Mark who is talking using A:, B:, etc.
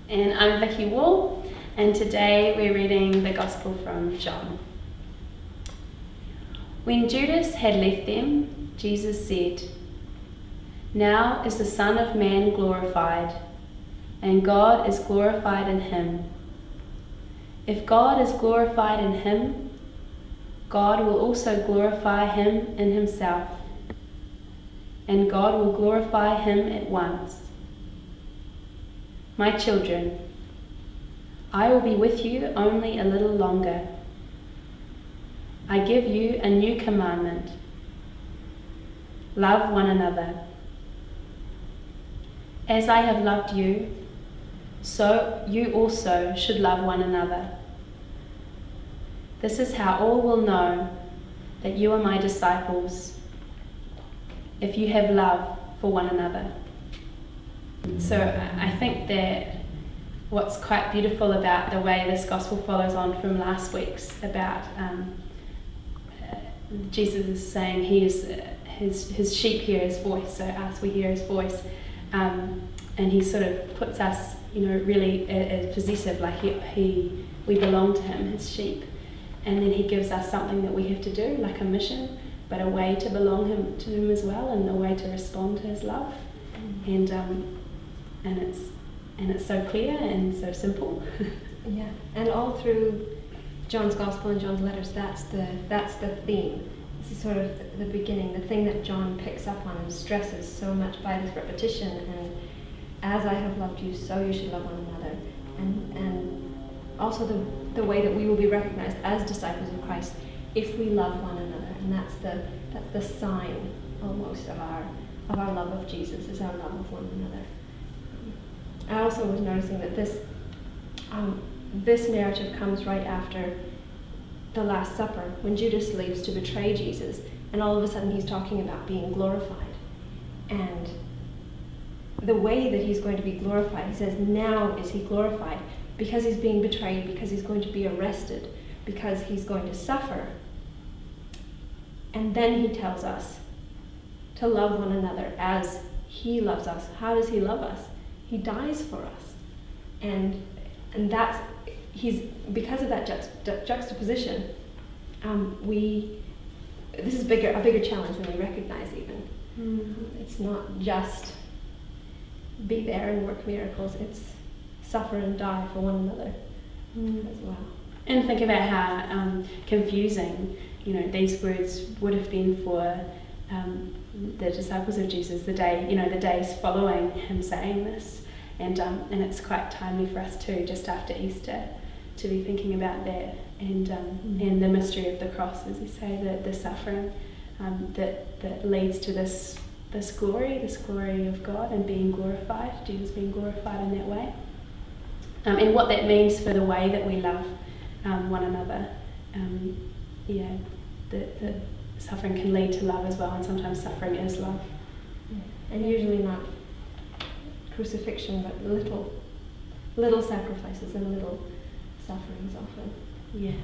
A: And I'm Vicky, and today we're reading the Gospel from John. When Judas had left them, Jesus said, "Now is the Son of Man glorified, and God is glorified in him. If God is glorified in him, God will also glorify him in himself, and God will glorify him at once. My children, I will be with you only a little longer. I give you a new commandment. Love one another. As I have loved you, so you also should love one another. This is how all will know that you are my disciples, if you have love for one another." So I think that what's quite beautiful about the way this gospel follows on from last week's about Jesus is saying he is his sheep hear his voice, so us, we hear his voice, and he sort of puts us, really as possessive, like we belong to him, his sheep, and then he gives us something that we have to do, like a mission, but a way to belong to him as well, and a way to respond to his love, and it's so clear and so simple.
B: Yeah, and all through John's Gospel and John's letters, that's the theme. This is sort of the beginning, the thing that John picks up on and stresses so much by this repetition. And as I have loved you, so you should love one another. And also the way that we will be recognized as disciples of Christ if we love one another. And that's the sign almost of our love of Jesus, is our love of one another. I also was noticing that this narrative comes right after the Last Supper, when Judas leaves to betray Jesus, and all of a sudden he's talking about being glorified. And the way that he's going to be glorified, he says, now is he glorified, because he's being betrayed, because he's going to be arrested, because he's going to suffer. And then he tells us to love one another as he loves us. How does he love us? He dies for us, and that's because of that juxtaposition. This is a bigger challenge than we recognize even. Mm-hmm. It's not just be there and work miracles. It's suffer and die for one another as well.
A: And think about how confusing, these words would have been for the disciples of Jesus the days following him saying this, and it's quite timely for us too, just after Easter, to be thinking about that and the mystery of the cross, as you say, the suffering that leads to this glory of God and being glorified, Jesus being glorified in that way, and what that means for the way that we love one another. The suffering can lead to love as well, and sometimes suffering is love.
B: And usually not crucifixion, but little sacrifices and little sufferings often.
A: Yeah.